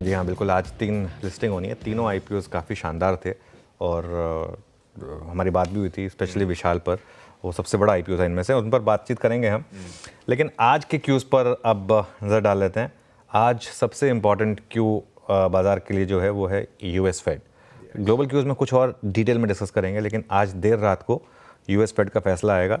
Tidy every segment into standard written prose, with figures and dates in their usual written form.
जी हाँ, बिल्कुल। आज 3 लिस्टिंग होनी है। तीनों आईपीओज़ काफ़ी शानदार थे और हमारी बात भी हुई थी स्पेशली विशाल पर। वो सबसे बड़ा आईपीओ था इनमें से, उन पर बातचीत करेंगे हम। लेकिन आज के क्यूज़ पर अब नज़र डाल लेते हैं। आज सबसे इम्पॉर्टेंट क्यू बाज़ार के लिए जो है वो है यूएस फेड। ग्लोबल क्यूज़ में कुछ और डिटेल में डिस्कस करेंगे, लेकिन आज देर रात को यूएस फेड का फैसला आएगा।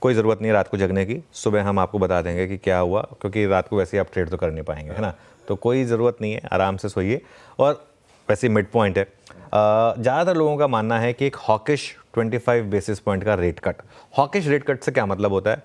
कोई ज़रूरत नहीं है रात को जगने की, सुबह हम आपको बता देंगे कि क्या हुआ, क्योंकि रात को वैसे ही आप ट्रेड तो कर नहीं पाएंगे, है ना। तो कोई ज़रूरत नहीं है, आराम से सोइए। और वैसे मिड पॉइंट है। ज़्यादातर लोगों का मानना है कि एक हॉकिश 25 बेसिस पॉइंट का rate cut. Hawkish rate cut से क्या मतलब होता है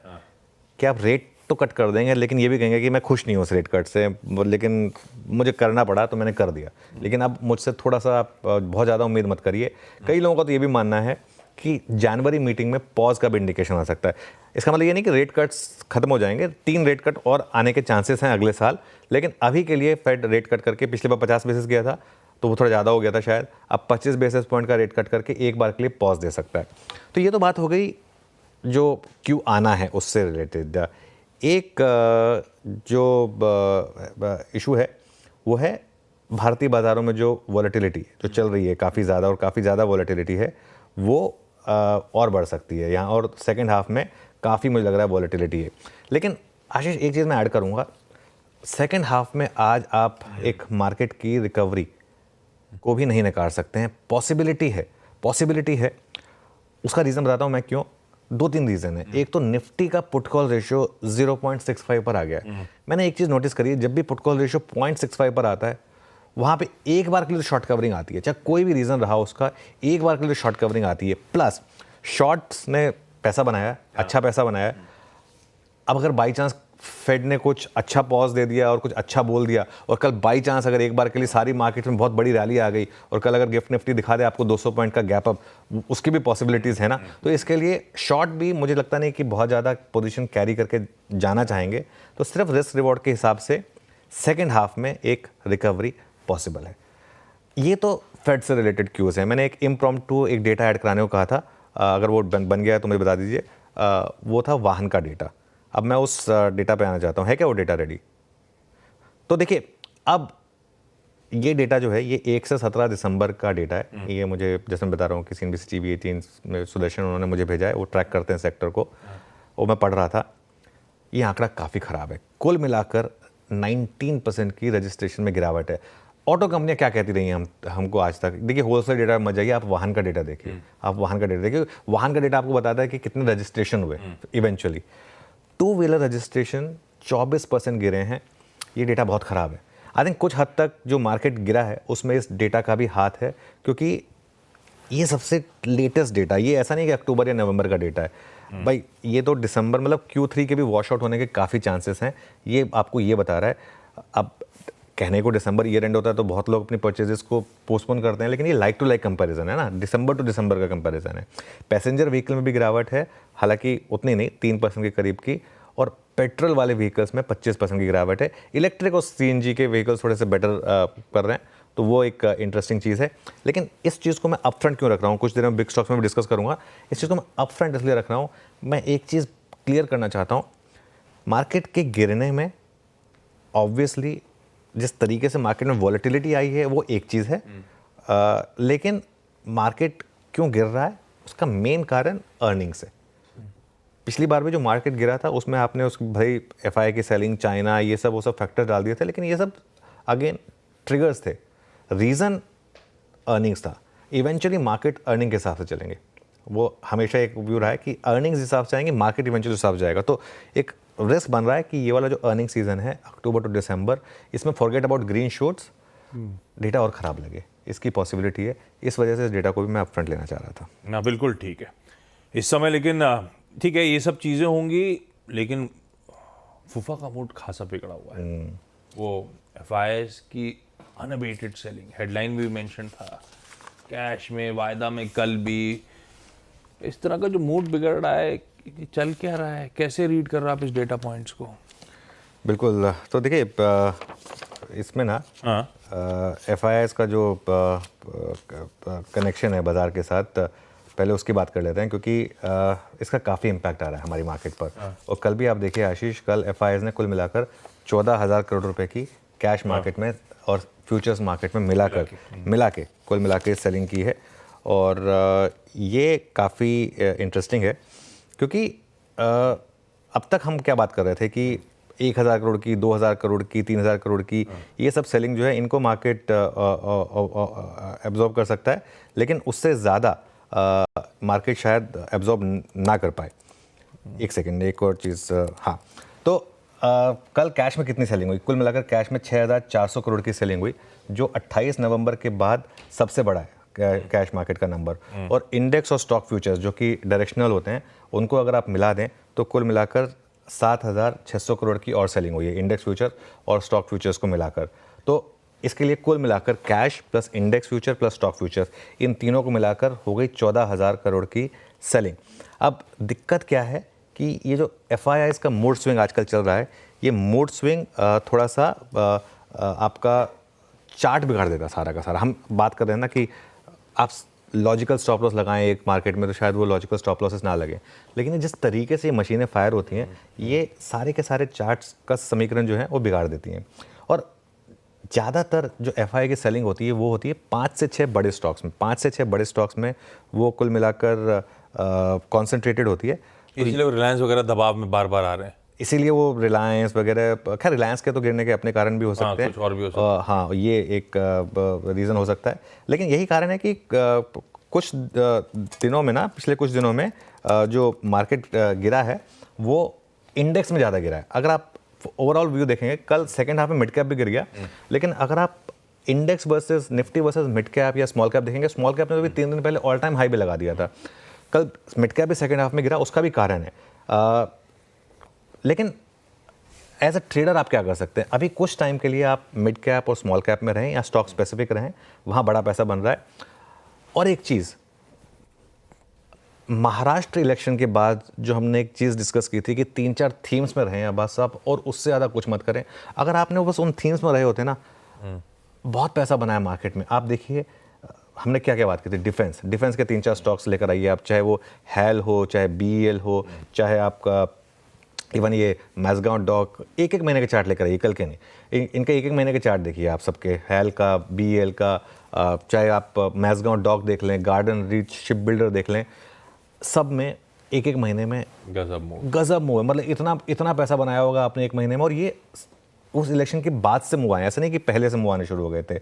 कि आप रेट तो कट कर देंगे, लेकिन ये भी कहेंगे कि मैं खुश नहीं हूँ उस रेट कट से, लेकिन मुझे करना पड़ा तो मैंने कर दिया। लेकिन अब मुझसे थोड़ा सा बहुत ज़्यादा उम्मीद मत करिए। कई लोगों का तो ये भी मानना है कि जनवरी मीटिंग में पॉज का भी इंडिकेशन आ सकता है। इसका मतलब ये नहीं कि रेट कट्स खत्म हो जाएंगे, 3 रेट कट और आने के चांसेस हैं अगले साल। लेकिन अभी के लिए फेड रेट कट करके, पिछले बार 50 बेसिस गया था तो वो थोड़ा ज़्यादा हो गया था शायद, अब 25 बेसिस पॉइंट का रेट कट करके एक बार के लिए पॉज दे सकता है। तो ये तो बात हो गई जो क्यों आना है उससे रिलेटेड। एक जो इशू है वो है भारतीय बाज़ारों में जो वॉलेटिलिटी जो चल रही है, काफ़ी ज़्यादा और काफ़ी ज़्यादा वॉलेटिलिटी है, वो और बढ़ सकती है यहाँ, और सेकंड हाफ में काफ़ी मुझे लग रहा है वॉलेटिलिटी है। लेकिन आशीष, एक चीज़ मैं ऐड करूँगा, सेकंड हाफ में आज आप एक मार्केट की रिकवरी को भी नहीं नकार सकते हैं। पॉसिबिलिटी है। उसका रीज़न बताता हूँ मैं क्यों। 2-3 रीज़न है। एक तो निफ्टी का पुट कॉल रेशियो 0.65 पर आ गया है। मैंने एक चीज़ नोटिस करी है, जब भी पुट कॉल रेशियो 0.65 पर आता है, वहाँ पे एक बार के लिए शॉर्ट कवरिंग आती है, चाहे कोई भी रीज़न रहा उसका, एक बार के लिए शॉर्ट कवरिंग आती है। प्लस शॉर्ट्स ने पैसा बनाया, अच्छा पैसा बनाया। अब अगर बाई चांस फेड ने कुछ अच्छा पॉज दे दिया और कुछ अच्छा बोल दिया, और कल बाई चांस अगर एक बार के लिए सारी मार्केट में बहुत बड़ी रैली आ गई और कल अगर गिफ्ट निफ्टी दिखा दे आपको 200 पॉइंट का गैप अप, उसकी भी पॉसिबिलिटीज़ है ना। तो इसके लिए शॉर्ट भी मुझे लगता नहीं कि बहुत ज़्यादा पोजीशन कैरी करके जाना चाहेंगे। तो सिर्फ रिस्क रिवॉर्ड के हिसाब से सेकेंड हाफ में एक रिकवरी पॉसिबल है। ये तो फेड से रिलेटेड क्यूज़ है। मैंने एक इम्प्रॉम्प्टू एक डेटा ऐड कराने को कहा था, अगर वो बन गया तो मुझे बता दीजिए। वो था वाहन का डेटा। अब मैं उस डेटा पे आना चाहता हूँ। है क्या वो डेटा रेडी? तो देखिए, अब ये डेटा जो है ये 1 से 17 दिसंबर का डेटा है। ये मुझे, जैसे मैं बता रहा हूँ कि CNBC TV 18 में सुदर्शन उन्होंने मुझे भेजा है, वो ट्रैक करते हैं सेक्टर को। वो मैं पढ़ रहा था, ये आंकड़ा काफ़ी ख़राब है। कुल मिलाकर 19% की रजिस्ट्रेशन में गिरावट है। ऑटो कंपनियां क्या कहती रही हैं हमको आज तक। देखिए, होलसेल डेटा मत जाइए, आप वाहन का डेटा देखिए। आप वाहन का डेटा देखिए, वाहन का डेटा आपको बताता है कि कितने रजिस्ट्रेशन हुए इवेंचुअली। 2 व्हीलर रजिस्ट्रेशन 24% गिरे हैं। ये डेटा बहुत ख़राब है। आई थिंक कुछ हद तक जो मार्केट गिरा है उसमें इस डेटा का भी हाथ है, क्योंकि ये सबसे लेटेस्ट डेटा, ये ऐसा नहीं कि अक्टूबर या नवंबर का डेटा है भाई, ये तो दिसंबर, मतलब Q3 के भी वॉश आउट होने के काफ़ी चांसेस हैं। ये आपको ये बता रहा है। अब कहने को दिसंबर ईयर एंड होता है तो बहुत लोग अपनी परचेजेस को पोस्टपोन करते हैं, लेकिन ये लाइक टू लाइक कंपैरिजन है ना, दिसंबर टू दिसंबर का कंपैरिजन है। पैसेंजर व्हीकल में भी गिरावट है, हालांकि उतनी नहीं, 3% के करीब की, और पेट्रोल वाले व्हीकल्स में 25% की गिरावट है। इलेक्ट्रिक और CNG के व्हीकल्स थोड़े से बेटर कर रहे हैं, तो वो एक इंटरेस्टिंग चीज़ है। लेकिन इस चीज़ को मैं अपफ्रंट क्यों रख रहा हूँ, कुछ देर में बिग स्टॉक्स में भी डिस्कस करूँगा। इस चीज़ को मैं अपफ्रंट इसलिए रख रहा हूँ, मैं एक चीज़ क्लियर करना चाहता हूँ। मार्केट के गिरने में ऑब्वियसली जिस तरीके से मार्केट में वॉलेटिलिटी आई है वो एक चीज़ है, लेकिन मार्केट क्यों गिर रहा है उसका मेन कारण अर्निंग्स है। पिछली बार भी जो मार्केट गिरा था उसमें आपने उस भाई FI की सेलिंग, चाइना, ये सब वो सब फैक्टर डाल दिए थे, लेकिन ये सब अगेन ट्रिगर्स थे। रीज़न अर्निंग्स था। इवेंचुअली मार्केट अर्निंग के हिसाब से चलेंगे, वो हमेशा एक व्यू रहा है कि अर्निंग्स हिसाब से आएंगे, मार्केट इवेंचुअली हिसाब से जाएगा। तो एक रिस्क बन रहा है कि ये वाला जो अर्निंग सीजन है अक्टूबर टू दिसंबर, इसमें forget about green shoots, data और ख़राब लगे, इसकी पॉसिबिलिटी है। इस वजह से इस डेटा को भी मैं अपफ्रंट लेना चाह रहा था ना। बिल्कुल ठीक है इस समय, लेकिन ठीक है ये सब चीज़ें होंगी, लेकिन फूफा का मूड खासा बिगड़ा हुआ है। वो FIs की अनअबेटेड सेलिंग, हेडलाइन भी मेंशन था, कैश में, वायदा में कल भी, इस तरह का जो मूड बिगड़ रहा है, चल क्या रहा है, कैसे रीड कर रहा है आप इस डेटा पॉइंट्स को? बिल्कुल। तो देखिए, इसमें ना FIs का जो कनेक्शन है बाज़ार के साथ, पहले उसकी बात कर लेते हैं, क्योंकि इसका काफ़ी इम्पैक्ट आ रहा है हमारी मार्केट पर। और कल भी आप देखिए आशीष, कल FIs ने कुल मिलाकर 14,000 करोड़ रुपए की कैश मार्केट में और फ्यूचर्स मार्केट में मिला के कुल मिला के सेलिंग की है। और ये काफ़ी इंटरेस्टिंग है क्योंकि अब तक हम क्या बात कर रहे थे कि 1000 करोड़ की, 2000 करोड़ की, 3000 करोड़ की, ये सब सेलिंग जो है इनको मार्केट एब्जॉर्ब कर सकता है, लेकिन उससे ज़्यादा मार्केट शायद एब्जॉर्ब ना कर पाए। एक सेकेंड, एक और चीज़, हाँ, तो कल कैश में कितनी सेलिंग हुई? कुल मिलाकर कैश में 6400 करोड़ की सेलिंग हुई, जो 28 नवंबर के बाद सबसे बड़ा है कैश मार्केट का नंबर। और इंडेक्स और स्टॉक फ्यूचर्स जो कि डायरेक्शनल होते हैं, उनको अगर आप मिला दें तो कुल मिलाकर 7600 करोड़ की और सेलिंग हुई है, इंडेक्स फ्यूचर और स्टॉक फ्यूचर्स को मिलाकर। तो इसके लिए कुल मिलाकर cash plus index future plus stock futures, इन तीनों को मिलाकर हो गई 14000 करोड़ की सेलिंग। अब दिक्कत क्या है कि ये जो FIIs का मूड स्विंग आजकल चल रहा है, ये मूड स्विंग थोड़ा सा आपका चार्ट बिगाड़ देता सारा का सारा। हम बात कर रहे हैं ना कि आप लॉजिकल स्टॉप लॉस लगाएं एक मार्केट में, तो शायद वो लॉजिकल स्टॉप लॉसेस ना लगे, लेकिन ये जिस तरीके से ये मशीनें फायर होती हैं, ये सारे के सारे चार्ट्स का समीकरण जो है वो बिगाड़ देती हैं। और ज़्यादातर जो FII की सेलिंग होती है वो होती है 5 से 6 बड़े स्टॉक्स में, 5 से 6 बड़े स्टॉक्स में वो कुल मिलाकर कॉन्सेंट्रेटेड होती है। इसलिए रिलायंस वगैरह दबाव में बार बार आ रहे हैं, इसीलिए वो रिलायंस वगैरह, खैर रिलायंस के तो गिरने के अपने कारण भी हो सकते हैं, कुछ और भी हो सकता है। हाँ, ये एक रीज़न हो सकता है, लेकिन यही कारण है कि कुछ दिनों में ना, पिछले कुछ दिनों में जो मार्केट गिरा है वो इंडेक्स में ज़्यादा गिरा है। अगर आप ओवरऑल व्यू देखेंगे, कल सेकेंड हाफ में मिड कैप भी गिर गया, लेकिन अगर आप index versus Nifty versus mid cap या स्मॉल कैप देखेंगे, स्मॉल कैप ने तो भी 3 दिन पहले ऑल टाइम हाई भी लगा दिया था, कल मिड कैप भी सेकेंड हाफ में गिरा, उसका भी कारण है। लेकिन एज अ ट्रेडर आप क्या कर सकते हैं? अभी कुछ टाइम के लिए आप मिड कैप और स्मॉल कैप में रहें या स्टॉक स्पेसिफिक रहें, वहाँ बड़ा पैसा बन रहा है। और एक चीज़, महाराष्ट्र इलेक्शन के बाद जो हमने एक चीज़ डिस्कस की थी कि 3-4 थीम्स में रहें बस आप, और उससे ज़्यादा कुछ मत करें। अगर आपने बस उन थीम्स में रहे होते ना, बहुत पैसा बनाया मार्केट में। आप देखिए हमने क्या क्या बात की थी, डिफेंस के 3-4 स्टॉक्स लेकर आइए आप, चाहे वो हैल हो, चाहे BEL हो, चाहे आपका इवन ये मैज़गांव डॉक, एक महीने के चार्ट लेकर आइए, कल के नहीं, इनके एक महीने के चार्ट देखिए आप सबके, हैल का, BEL का, चाहे आप मैज़गांव डॉक देख लें, गार्डन रीच शिप बिल्डर देख लें, सब में एक महीने में गजब मूव है। मतलब इतना पैसा बनाया होगा आपने एक महीने में, और ये उस इलेक्शन के बाद से मूव आए, ऐसा नहीं कि पहले से मूव आने शुरू हो गए थे।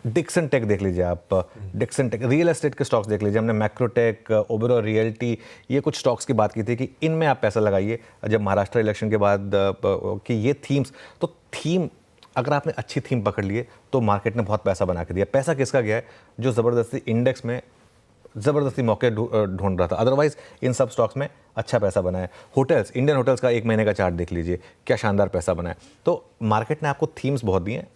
डिक्सन टेक देख लीजिए आप, डिक्सन टेक, रियल एस्टेट के स्टॉक्स देख लीजिए, हमने मैक्रोटेक, ओबेरॉय रियल्टी, ये कुछ स्टॉक्स की बात की थी कि इनमें आप पैसा लगाइए जब महाराष्ट्र इलेक्शन के बाद, कि ये थीम्स, तो थीम अगर आपने अच्छी थीम पकड़ लिए तो मार्केट ने बहुत पैसा बना के दिया। पैसा किसका गया है? जो ज़बरदस्ती इंडेक्स में ज़बरदस्ती मौके ढूंढ रहा था, अदरवाइज इन सब स्टॉक्स में अच्छा पैसा बना है। होटल्स, इंडियन होटल्स का एक महीने का चार्ट देख लीजिए, क्या शानदार पैसा बना है। तो मार्केट ने आपको थीम्स बहुत दी हैं।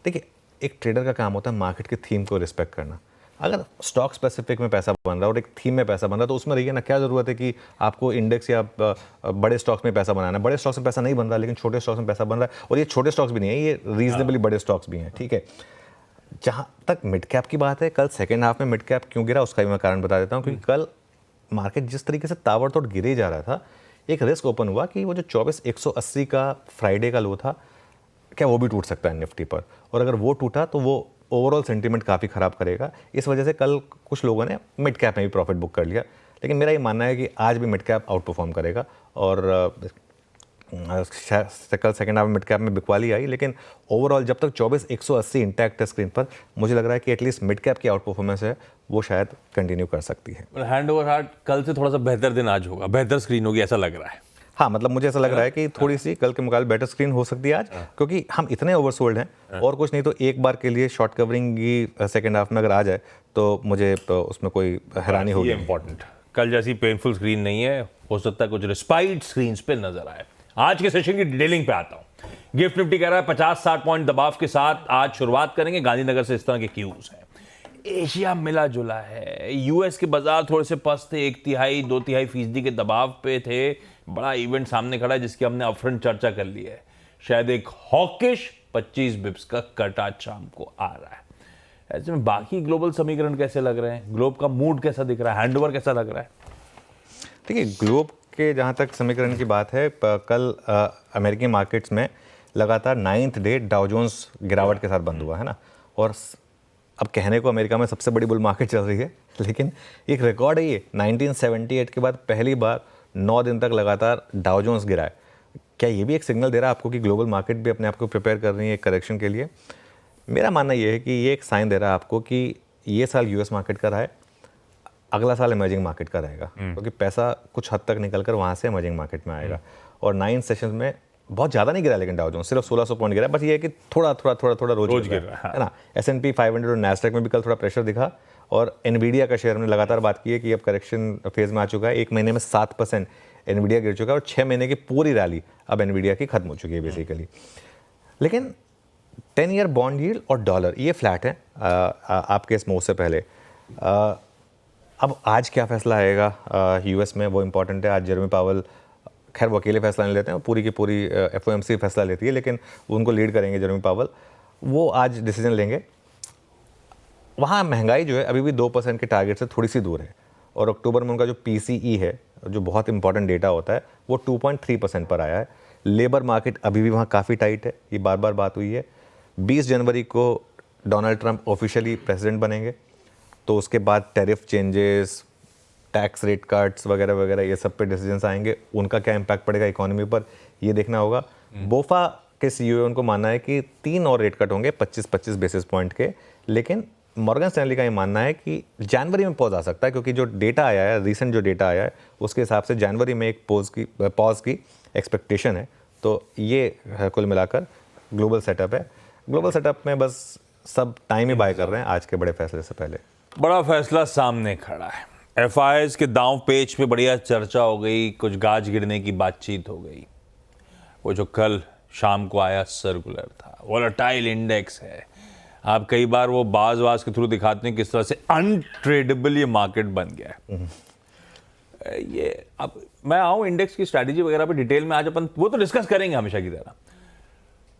देखिए, एक ट्रेडर का काम होता है मार्केट की थीम को रिस्पेक्ट करना। अगर स्टॉक स्पेसिफिक में पैसा बन रहा है और एक थीम में पैसा बन रहा है तो उसमें रहिए ना, क्या ज़रूरत है कि आपको इंडेक्स या बड़े स्टॉक्स में पैसा बनाना है। बड़े स्टॉक्स में पैसा नहीं बन रहा, लेकिन छोटे स्टॉक्स में पैसा बन रहा है, और ये छोटे स्टॉक्स भी नहीं है, ये रीजनेबली बड़े स्टॉक्स भी हैं, ठीक है। जहाँ तक मिड कैप की बात है, कल सेकेंड हाफ में मिड कैप क्यों गिरा उसका भी मैं कारण बता देता हूँ, क्योंकि कल मार्केट जिस तरीके से ताबड़तोड़ गिरे जा रहा था, एक रिस्क ओपन हुआ कि वो जो 24,180 का फ्राइडे का लो था, क्या वो भी टूट सकता है निफ्टी पर, और अगर वो टूटा तो वो ओवरऑल सेंटीमेंट काफ़ी ख़राब करेगा। इस वजह से कल कुछ लोगों ने मिड कैप में भी प्रॉफिट बुक कर लिया, लेकिन मेरा ये मानना है कि आज भी मिड कैप आउट परफॉर्म करेगा, और कल सेकेंड हाफ में मिड कैप में बिकवाली आई, लेकिन ओवरऑल जब तक 24,180 इंटैक्ट है स्क्रीन पर, मुझे लग रहा है कि एटलीस्ट मिड कैप की आउट परफॉर्मेंस है वो शायद कंटिन्यू कर सकती है। हैंड ओवर हार्ट कल से थोड़ा सा बेहतर दिन आज होगा, बेहतर स्क्रीन होगी ऐसा लग रहा है। हाँ, मतलब मुझे ऐसा लग रहा है कि थोड़ी सी कल के मुकाबले बेटर स्क्रीन हो सकती है आज, क्योंकि हम इतने ओवरसोल्ड हैं, और कुछ नहीं तो एक बार के लिए शॉर्ट कवरिंग की सेकेंड हाफ में अगर आ जाए तो मुझे तो उसमें कोई हैरानी होगी। इंपॉर्टेंट, कल जैसी पेनफुल स्क्रीन नहीं है, हो सकता है कुछ रिस्पाइट स्क्रीन पे नजर आए। आज के सेशन की डिटेलिंग पे आता हूं। गिफ्ट निफ्टी कह रहा है 50-60 पॉइंट दबाव के साथ आज शुरुआत करेंगे, गांधीनगर से इस तरह के क्यूज हैं। एशिया मिला जुला है, यूएस के बाजार थोड़े से पस्त थे, 1/3 2/3% के दबाव पे थे। बड़ा इवेंट सामने खड़ा है जिसकी हमने अपफ्रंट चर्चा कर ली है। शायद एक हॉकिश 25 बिप्स का कट आज शाम को आ रहा है। ऐसे में बाकी ग्लोबल समीकरण कैसे लग रहे हैं, ग्लोब का मूड कैसा दिख रहा है, हैंडओवर कैसा लग रहा है? देखिए, ग्लोब के जहाँ तक समीकरण की बात है, कल अमेरिकी मार्केट्स में लगातार 9th डे डाउ जोन्स गिरावट के साथ बंद हुआ है ना। और अब कहने को अमेरिका में सबसे बड़ी बुल मार्केट चल रही है, लेकिन एक रिकॉर्ड है ये, 1978 के बाद पहली बार 9 दिन तक लगातार डाउ जोन्स गिरा है। क्या ये भी एक सिग्नल दे रहा है आपको कि ग्लोबल मार्केट भी अपने आप को प्रिपेयर कर रही है एक करेक्शन के लिए? मेरा मानना ये है कि ये एक साइन दे रहा है आपको कि ये साल यूएस मार्केट का रहा है, अगला साल इमर्जिंग मार्केट का रहेगा, क्योंकि पैसा कुछ हद तक निकल कर वहाँ से इमर्जिंग मार्केट में आएगा। और 9 सेशंस में बहुत ज़्यादा नहीं गिरा, लेकिन डाउ जोन्स सिर्फ 1600 पॉइंट गिरा, बस ये है कि थोड़ा रोज गिर रहा है ना। S&P 500 और नैस्डैक में भी कल थोड़ा प्रेशर दिखा, और एनवीडिया का शेयर हमने लगातार बात की है कि अब करेक्शन फेज में आ चुका है। 1 महीने में 7% एनवीडिया गिर चुका है, और 6 महीने की पूरी रैली अब एनवीडिया की खत्म हो चुकी है बेसिकली। लेकिन 10 ईयर बॉन्ड यील्ड और डॉलर ये फ्लैट है आपके इस मूव से पहले। अब आज क्या फैसला आएगा यूएस में, वो इंपॉर्टेंट है। आज जेरेमी पावल, खैर वो अकेले फैसला नहीं लेते हैं, पूरी की पूरी FOMC फैसला लेती है, लेकिन उनको लीड करेंगे जेरेमी पावल, वो आज डिसीजन लेंगे। वहाँ महंगाई जो है अभी भी 2% के टारगेट से थोड़ी सी दूर है, और अक्टूबर में उनका जो PCE है, जो बहुत इंपॉर्टेंट डेटा होता है, वो 2.3% पर आया है। लेबर मार्केट अभी भी वहाँ काफ़ी टाइट है, ये बार बार बात हुई है। 20 जनवरी को डोनाल्ड ट्रंप ऑफिशियली प्रेसिडेंट बनेंगे, तो उसके बाद tariff changes, tax rate cuts वगैरह वगैरह ये सब पे डिसीजंस आएंगे। उनका क्या इम्पैक्ट पड़ेगा इकोनॉमी पर, ये देखना होगा। बोफा के CEO उनको मानना है कि 3 और रेट कट होंगे 25-25 बेसिस पॉइंट के, लेकिन मॉर्गन स्टैनली का ये मानना है कि जनवरी में पॉज आ सकता है, क्योंकि जो डेटा आया है, रिसेंट जो डेटा आया है, उसके हिसाब से जनवरी में एक पॉज की एक्सपेक्टेशन है। तो ये कुल मिलाकर ग्लोबल सेटअप है। ग्लोबल सेटअप में बस सब टाइम ही बाय कर रहे हैं आज के बड़े फैसले से पहले। बड़ा फैसला सामने खड़ा है। FIs के दांव पेच पे बढ़िया चर्चा हो गई, कुछ गाज गिरने की बातचीत हो गई। वो जो कल शाम को आया सर्कुलर था, वोलेटाइल इंडेक्स है। आप कई बार वो बाज के थ्रू दिखाते हैं किस तरह से अनट्रेडेबल ये मार्केट बन गया है। ये अब मैं आऊँ इंडेक्स की स्ट्रैटेजी वगैरह पे डिटेल में, आज अपन वो तो डिस्कस करेंगे हमेशा की तरह,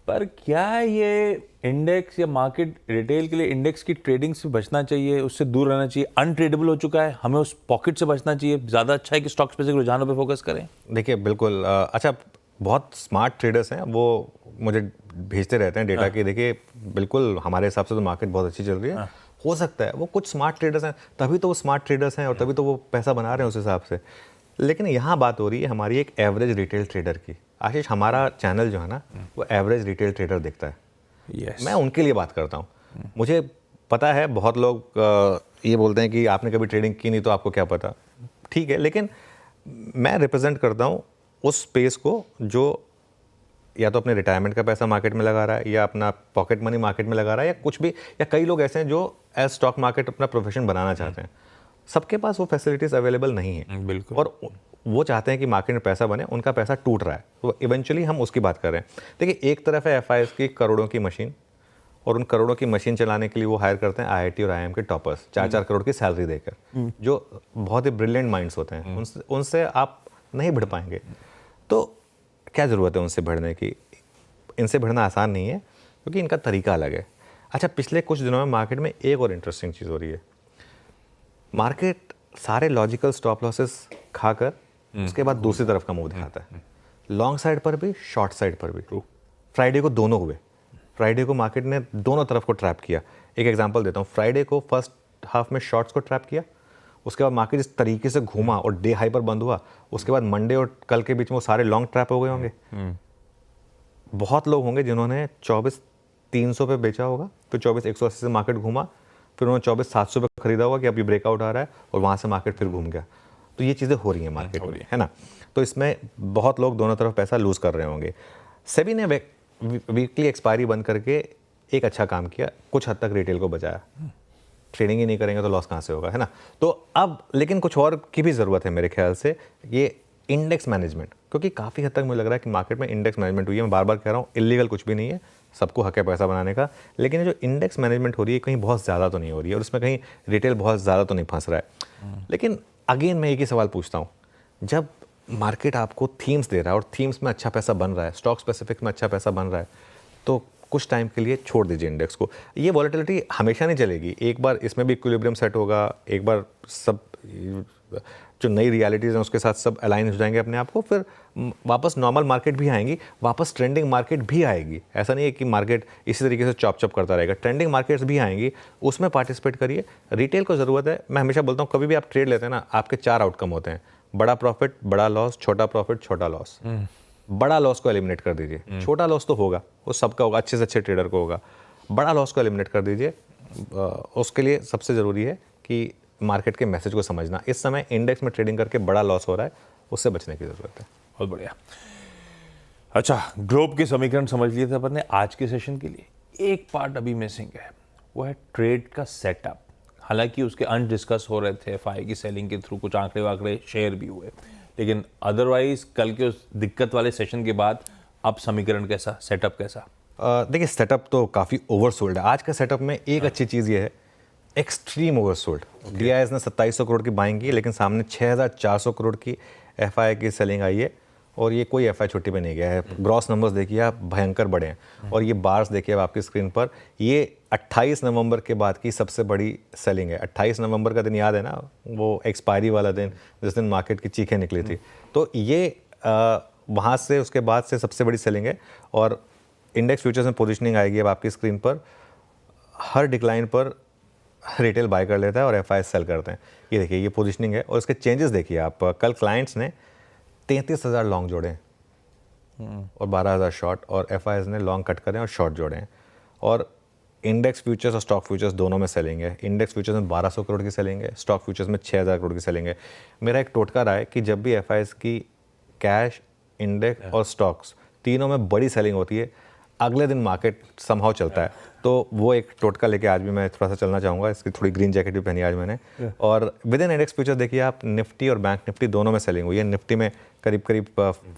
पर क्या ये इंडेक्स या मार्केट रिटेल के लिए इंडेक्स की ट्रेडिंग से बचना चाहिए, उससे दूर रहना चाहिए? अनट्रेडेबल हो चुका है, हमें उस पॉकेट से बचना चाहिए? ज़्यादा अच्छा है कि स्टॉक स्पेसिफिक रुझानों पे फोकस करें? देखिए बिल्कुल, अच्छा, बहुत स्मार्ट ट्रेडर्स हैं, वो मुझे भेजते रहते हैं डेटा की। देखिए बिल्कुल हमारे हिसाब से तो मार्केट बहुत अच्छी चल रही है। हो सकता है वो कुछ स्मार्ट ट्रेडर्स हैं, तभी तो वो स्मार्ट ट्रेडर्स हैं, और तभी तो वो पैसा बना रहे हैं उस हिसाब से। लेकिन यहाँ बात हो रही है हमारी एक एवरेज रिटेल ट्रेडर की। आशीष, हमारा चैनल जो है ना, वो एवरेज रिटेल ट्रेडर देखता है। मैं उनके लिए बात करता हूँ। मुझे पता है बहुत लोग ये बोलते हैं कि आपने कभी ट्रेडिंग की नहीं तो आपको क्या पता। ठीक है, लेकिन मैं रिप्रेजेंट करता हूँ उस स्पेस को जो या तो अपने रिटायरमेंट का पैसा मार्केट में लगा रहा है, या अपना पॉकेट मनी मार्केट में लगा रहा है, या कुछ भी, या कई लोग ऐसे हैं जो एज स्टॉक मार्केट अपना प्रोफेशन बनाना चाहते हैं। सबके पास वो फैसिलिटीज़ अवेलेबल नहीं है, बिल्कुल, और वो चाहते हैं कि मार्केट में पैसा बने, उनका पैसा टूट रहा है। तो इवेंचुअली हम उसकी बात कर रहे हैं। देखिए, एक तरफ है FIs की करोड़ों की मशीन, और उन करोड़ों की मशीन चलाने के लिए वो हायर करते हैं IIT और IIM के टॉपर्स 4-4 करोड़ की सैलरी देकर, जो बहुत ही ब्रिलियंट माइंड्स होते हैं। उनसे आप नहीं भिड़ पाएंगे। तो क्या ज़रूरत है उनसे भिड़ने की? इनसे भिड़ना आसान नहीं है, क्योंकि इनका तरीका अलग है। अच्छा, पिछले कुछ दिनों में मार्केट में एक और इंटरेस्टिंग चीज़ हो रही है। मार्केट सारे लॉजिकल स्टॉप लॉसेस खाकर उसके बाद दूसरी तरफ का मुंह दिखाता है, लॉन्ग साइड पर भी, शॉर्ट साइड पर भी। फ्राइडे को दोनों हुए। फ्राइडे को मार्केट ने दोनों तरफ को ट्रैप किया। एक एग्जांपल देता हूँ, फ्राइडे को फर्स्ट हाफ में शॉर्ट्स को ट्रैप किया, उसके बाद मार्केट इस तरीके से घूमा और डे हाई पर बंद हुआ, उसके बाद मंडे और कल के बीच में वो सारे लॉन्ग ट्रैप हो गए होंगे। बहुत लोग होंगे जिन्होंने 24,300 पे बेचा होगा, फिर 24,180 से मार्केट घूमा, फिर उन्होंने 24,700 पे खरीदा होगा कि अभी ब्रेकआउट आ रहा है, और वहाँ से मार्केट फिर घूम गया। तो ये चीज़ें हो रही हैं मार्केट में, है ना। तो इसमें बहुत लोग दोनों तरफ पैसा लूज़ कर रहे होंगे। सेबी ने वीकली एक्सपायरी बंद करके एक अच्छा काम किया, कुछ हद तक रिटेल को बचाया। ट्रेडिंग ही नहीं करेंगे तो लॉस कहाँ से होगा, है ना। तो अब लेकिन कुछ और की भी ज़रूरत है मेरे ख्याल से, ये इंडेक्स मैनेजमेंट, क्योंकि काफ़ी हद तक मुझे लग रहा है कि मार्केट में इंडेक्स मैनेजमेंट हुई है। मैं बार बार कह रहा हूँ, इलीगल कुछ भी नहीं है, सबको हक है पैसा बनाने का, लेकिन जो इंडेक्स मैनेजमेंट हो रही है कहीं बहुत ज़्यादा तो नहीं हो रही है, और उसमें कहीं रिटेल बहुत ज़्यादा तो नहीं फंस रहा है। लेकिन अगेन मैं एक ही सवाल पूछता हूँ, जब मार्केट आपको थीम्स दे रहा है और थीम्स में अच्छा पैसा बन रहा है, स्टॉक स्पेसिफिक में अच्छा पैसा बन रहा है, तो कुछ टाइम के लिए छोड़ दीजिए इंडेक्स को। ये वॉलेटिलिटी हमेशा नहीं चलेगी, एक बार इसमें भी इक्विलिब्रियम सेट होगा, एक बार सब जो नई रियलिटीज़ हैं उसके साथ सब अलाइन हो जाएंगे अपने आप को, फिर वापस नॉर्मल मार्केट भी आएंगी, वापस ट्रेंडिंग मार्केट भी आएगी। ऐसा नहीं है कि मार्केट इसी तरीके से चॉप चॉप करता रहेगा, ट्रेंडिंग मार्केट्स भी आएंगी, उसमें पार्टिसिपेट करिए। रिटेल को ज़रूरत है। मैं हमेशा बोलता हूँ कभी भी आप ट्रेड लेते हैं ना, आपके 4 आउटकम होते हैं, बड़ा प्रॉफिट, बड़ा लॉस, छोटा प्रॉफिट, छोटा लॉस। बड़ा लॉस को एलिमिनेट कर दीजिए, छोटा लॉस तो होगा, वो सबका होगा, अच्छे से अच्छे ट्रेडर को होगा। बड़ा लॉस को एलिमिनेट कर दीजिए। उसके लिए सबसे ज़रूरी है कि मार्केट के मैसेज को समझना। इस समय इंडेक्स में ट्रेडिंग करके बड़ा लॉस हो रहा है, उससे बचने की ज़रूरत है। बहुत बढ़िया। अच्छा, ग्लोब के समीकरण समझ लिए थे अपन ने। आज के सेशन के लिए एक पार्ट अभी मिसिंग है, वो है ट्रेड का सेटअप। हालांकि उसके अनडिस्कस हो रहे थे, एफआई की सेलिंग के थ्रू कुछ आंकड़े वाकड़े शेयर भी हुए, लेकिन अदरवाइज कल के उस दिक्कत वाले सेशन के बाद अब समीकरण कैसा, सेटअप कैसा? देखिए, सेटअप तो काफ़ी ओवरसोल्ड है। आज का सेटअप में एक अच्छी चीज़ ये है, एक्सट्रीम ओवरसोल्ड। डीआईएस ने 2700 करोड़ की बाइंग की, लेकिन सामने 6400 करोड़ की एफआई की सेलिंग आई है, और ये कोई एफआई छुट्टी पे नहीं गया है। ग्रॉस नंबर्स देखिए आप, भयंकर बड़े हैं। और ये बार्स देखिए आप आपकी स्क्रीन पर, ये 28 नवंबर के बाद की सबसे बड़ी सेलिंग है। 28 नवंबर का दिन याद है ना, वो एक्सपायरी वाला दिन, जिस दिन मार्केट की चीखें निकली थी। तो ये वहाँ से उसके बाद से सबसे बड़ी सेलिंग है। और इंडेक्स फ्यूचर्स में पोजीशनिंग आएगी अब आपकी स्क्रीन पर, हर डिक्लाइन पर रिटेल बाय कर लेता है और एफआई सेल करते हैं। ये देखिए, ये पोजीशनिंग है। और इसके चेंजेस देखिए आप, कल क्लाइंट्स ने 33,000 लॉन्ग जोड़े हैं और 12,000 शॉर्ट, और एफआईज ने लॉन्ग कट करें और शॉर्ट जोड़े हैं। और इंडेक्स फ्यूचर्स और स्टॉक फ्यूचर्स दोनों में सेलिंग है। इंडेक्स फ्यूचर्स में 1200 करोड़ की सेलिंग है, स्टॉक फ्यूचर्स में 6000 करोड़ की सेलिंग है। मेरा एक टोटका रहा है कि जब भी एफआईज की कैश, इंडेक्स और स्टॉक्स तीनों में बड़ी सेलिंग होती है, अगले दिन मार्केट समहाउ चलता है। तो वो एक टोटका लेके आज भी मैं थोड़ा सा चलना चाहूँगा। इसकी थोड़ी ग्रीन जैकेट भी पहनी आज मैंने। और विद इन इंडेक्स फ्यूचर देखिए आप, निफ्टी और बैंक निफ्टी दोनों में सेलिंग हुई है। निफ्टी में करीब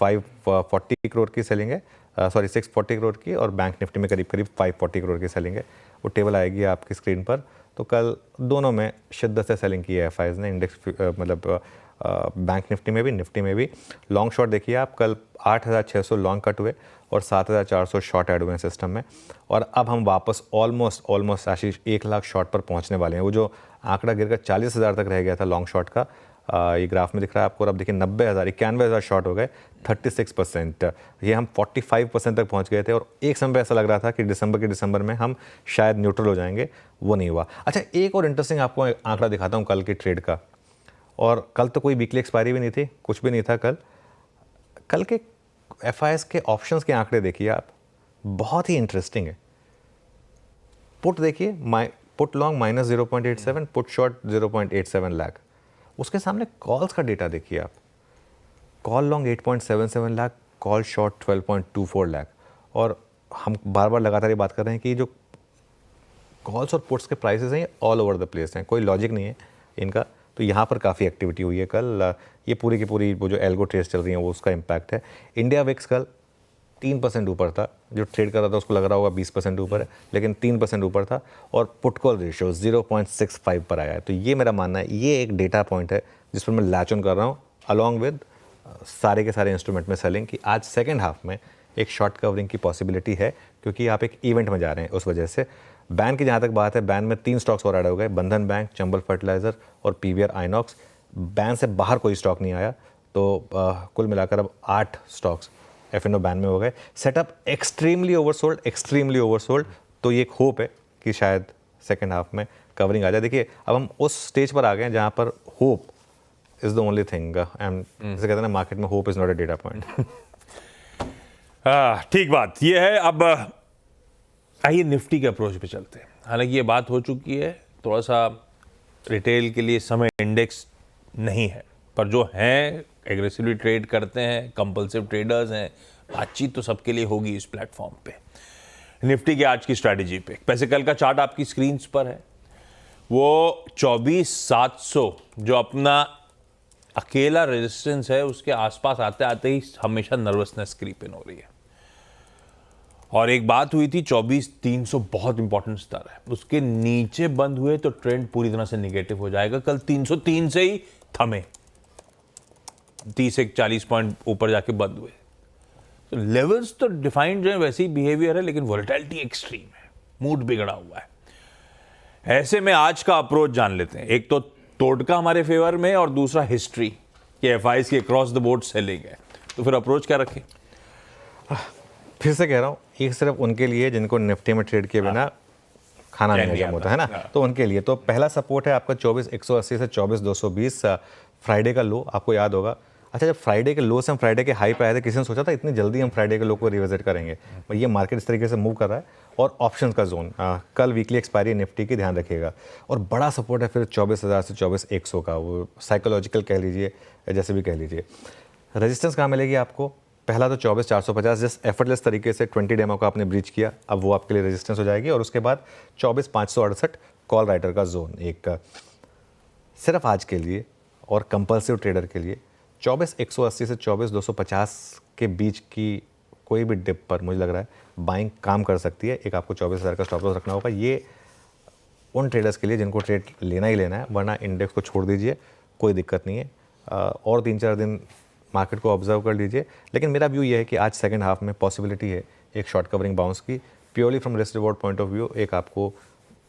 540 करोड़ की सेलिंग है, 640 करोड़ की, और बैंक निफ्टी में करीब 540 करोड़ की सेलिंग है। वो टेबल आएगी आपकी स्क्रीन पर। तो कल दोनों में शिद्दत से सेलिंग की है एफआईज ने, इंडेक्स मतलब बैंक निफ्टी में भी, निफ्टी में भी। लॉन्ग शॉर्ट देखिए आप, कल 8,600 लॉन्ग कट हुए और 7,400 शॉर्ट ऐड हुए हैं सिस्टम में। और अब हम वापस ऑलमोस्ट आशीष 1 लाख शॉर्ट पर पहुंचने वाले हैं। वो जो आंकड़ा गिरकर 40,000 तक रह गया था लॉन्ग शॉर्ट का, ये ग्राफ में दिख रहा है आपको। और अब देखिए 91,000 शॉर्ट हो गए, 36%। ये हम 45% तक पहुंच गए थे, और एक समय ऐसा लग रहा था कि दिसंबर में हम शायद न्यूट्रल हो जाएंगे, वो नहीं हुआ। अच्छा, एक और इंटरेस्टिंग आपको आंकड़ा दिखाता हूँ कल की ट्रेड का। और कल तो कोई वीकली एक्सपायरी भी नहीं थी, कुछ भी नहीं था कल के एफआईएस के ऑप्शंस के आंकड़े देखिए आप, बहुत ही इंटरेस्टिंग है। पुट देखिए, put long -0.87, put short 0.87 lakh. उसके सामने कॉल्स का डेटा देखिए आप, call long 8.77 lakh, call short 12.24 lakh. और हम बार बार लगातार ये बात कर रहे हैं कि जो कॉल्स और पुट्स के प्राइसेस हैं ये ऑल ओवर द प्लेस हैं, कोई लॉजिक नहीं है इनका। तो यहाँ पर काफ़ी एक्टिविटी हुई है कल। ये पूरी की पूरी वो जो एल्गो ट्रेड्स चल रही हैं वो उसका इम्पैक्ट है। इंडिया विक्स कल 3% ऊपर था, जो ट्रेड कर रहा था उसको लग रहा होगा 20% ऊपर है, लेकिन 3% ऊपर था। और पुट कॉल रेशियो 0.65 पर आया है। तो ये मेरा मानना है, ये एक डेटा पॉइंट है जिस पर मैं लैच ऑन कर रहा हूँ, अलॉन्ग विद सारे के सारे इंस्ट्रूमेंट में सेलिंग की। आज सेकेंड हाफ में एक शॉर्ट कवरिंग की पॉसिबिलिटी है, क्योंकि आप एक इवेंट में जा रहे हैं उस वजह से। बैन की जहाँ तक बात है, बैन में 3 स्टॉक्स और ऐड हो गए, बंधन बैंक, चंबल फर्टिलाइजर और पीवीआर आइनॉक्स। बैन से बाहर कोई स्टॉक नहीं आया। तो कुल मिलाकर अब 8 स्टॉक्स एफएनओ बैन में हो गए। Setup extremely oversold. तो ये एक होप है कि शायद सेकेंड हाफ में कवरिंग आ जाए। देखिए, अब हम उस स्टेज पर आ गए हैं जहाँ पर hope is the only thing. And जैसे कहते हैं ना, मार्केट में hope is not a data point. ठीक बात ये है। अब आइए निफ्टी के अप्रोच पे चलते हैं। हालांकि ये बात हो चुकी है, थोड़ा सा रिटेल के लिए समय इंडेक्स नहीं है, पर जो हैं एग्रेसिवली ट्रेड करते हैं, कंपल्सिव ट्रेडर्स हैं, बातचीत तो सबके लिए होगी इस प्लेटफॉर्म पे। निफ्टी की आज की स्ट्रैटेजी पे, वैसे कल का चार्ट आपकी स्क्रीन पर है, वो 24,700 जो अपना अकेला रेजिस्टेंस है, उसके आसपास आते आते ही हमेशा नर्वसनेस क्रीप इन हो रही है। और एक बात हुई थी 24,300 बहुत इंपॉर्टेंट स्तर है, उसके नीचे बंद हुए तो ट्रेंड पूरी तरह से निगेटिव हो जाएगा। कल 303 से ही थमे, 30-40 पॉइंट ऊपर जाके बंद हुए। तो लेवल्स तो डिफाइंड जो है वैसे ही बिहेवियर है, लेकिन वोलेटिलिटी एक्सट्रीम है, मूड बिगड़ा हुआ है। ऐसे में आज का अप्रोच जान लेते हैं। एक तो टोटका हमारे फेवर में और दूसरा हिस्ट्री कि एफआईज की अक्रॉस द बोर्ड सेलिंग है, तो फिर अप्रोच क्या रखें? फिर से कह रहा हूँ, एक सिर्फ उनके लिए जिनको निफ्टी में ट्रेड किए बिना खाना नहीं हजम होता है ना, तो उनके लिए तो पहला सपोर्ट है आपका 24,180 से 24,220 फ्राइडे का लो, आपको याद होगा। अच्छा, जब फ्राइडे के लो से हम फ्राइडे के हाई पे आए थे, किसी ने सोचा था इतनी जल्दी हम फ्राइडे के लो को रिविजिट करेंगे? ये मार्केट इस तरीके से मूव कर रहा है। और ऑप्शंस का जोन, कल वीकली एक्सपायरी निफ्टी की, ध्यान रखिएगा। और बड़ा सपोर्ट है फिर 24,000 से 24,100 का, वो साइकोलॉजिकल कह लीजिए, जैसे भी कह लीजिए। रेजिस्टेंस कहाँ मिलेगी आपको? पहला तो 24,450, जिस एफर्टलेस तरीके से 20 डेमो का आपने ब्रीच किया, अब वो आपके लिए रेजिस्टेंस हो जाएगी। और उसके बाद 24,568 कॉल राइटर का जोन, एक सिर्फ आज के लिए और कंपल्सिव ट्रेडर के लिए 24,180 से 24,250 के बीच की कोई भी डिप पर मुझे लग रहा है बाइंग काम कर सकती है। एक आपको 24,000 का स्टॉप लॉस रखना होगा। ये उन ट्रेडर्स के लिए जिनको ट्रेड लेना ही लेना है, वरना इंडेक्स को छोड़ दीजिए, कोई दिक्कत नहीं है। और 3-4 दिन मार्केट को ऑब्जर्व कर लीजिए। लेकिन मेरा व्यू ये है कि आज सेकंड हाफ में पॉसिबिलिटी है एक शॉर्ट कवरिंग बाउंस की, purely from risk reward point of view. एक आपको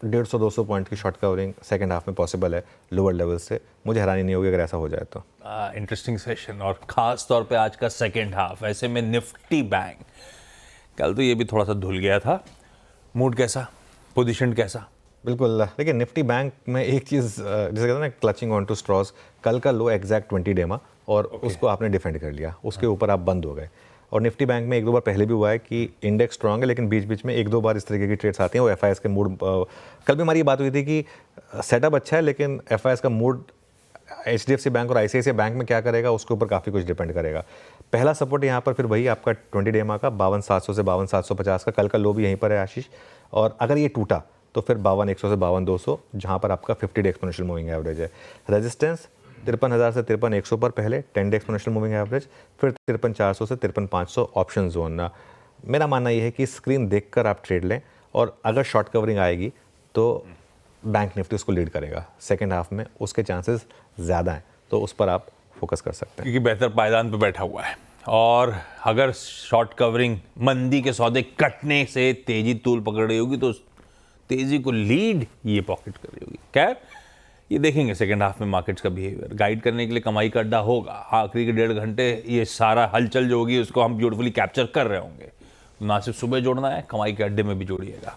150-200 पॉइंट की शॉर्ट कवरिंग सेकंड हाफ में पॉसिबल है लोअर लेवल से। मुझे हैरानी नहीं होगी अगर ऐसा हो जाए तो। इंटरेस्टिंग सेशन, और खास तौर पे आज का सेकेंड हाफ। ऐसे में निफ्टी बैंक, कल तो ये भी थोड़ा सा धुल गया था। मूड कैसा, पोजीशन कैसा? बिल्कुल, देखिए निफ्टी बैंक में एक चीज़ जैसे कहते हैं ना, क्लचिंग ऑन टू स्ट्रॉज। कल का लो एग्जैक्ट 20 डेमा, और उसको आपने डिफेंड कर लिया, उसके ऊपर आप बंद हो गए। और निफ्टी बैंक में 1-2 बार पहले भी हुआ है कि इंडेक्स स्ट्रांग है, लेकिन बीच बीच में 1-2 बार इस तरीके की ट्रेड्स आती हैं। वो एफआईएस के मूड, कल भी हमारी ये बात हुई थी कि सेटअप अच्छा है, लेकिन एफआईएस का मूड एचडीएफसी बैंक और आईसीआईसीआई बैंक में क्या करेगा, उसके ऊपर काफ़ी कुछ डिपेंड करेगा। पहला सपोर्ट यहाँ पर फिर वही आपका 20 डेमा का 52,700 से 52,750 का, कल का लो भी यहीं पर है आशीष। और अगर ये टूटा तो फिर 52,100 से 52,200, जहाँ पर आपका 50 डे एक्सपोनेंशियल मूविंग एवरेज है। रेजिस्टेंस 53,000 से 53,100 पर पहले 10 डे एक्सपोनेंशियल मूविंग एवरेज, फिर 53,400 से 53,500 ऑप्शन जोन। मेरा मानना ये है कि स्क्रीन देखकर आप ट्रेड लें, और अगर शॉर्ट कवरिंग आएगी तो बैंक निफ्टी उसको लीड करेगा सेकेंड हाफ में, उसके चांसेस ज़्यादा हैं, तो उस पर आप फोकस कर सकते हैं क्योंकि बेहतर पायदान पे बैठा हुआ है। और अगर शॉर्ट कवरिंग मंदी के सौदे कटने से तेजी तूल पकड़ रही होगी, तो तेजी को लीड ये पॉकेट कर रही होगी। खैर, ये देखेंगे सेकेंड हाफ में मार्केट्स का बिहेवियर। गाइड करने के लिए कमाई का अड्डा होगा। आखिरी के 1.5 घंटे ये सारा हलचल जो होगी उसको हम ब्यूटीफुली कैप्चर कर रहे होंगे। ना सिर्फ सुबह जोड़ना है, कमाई के अड्डे में भी जोड़िएगा।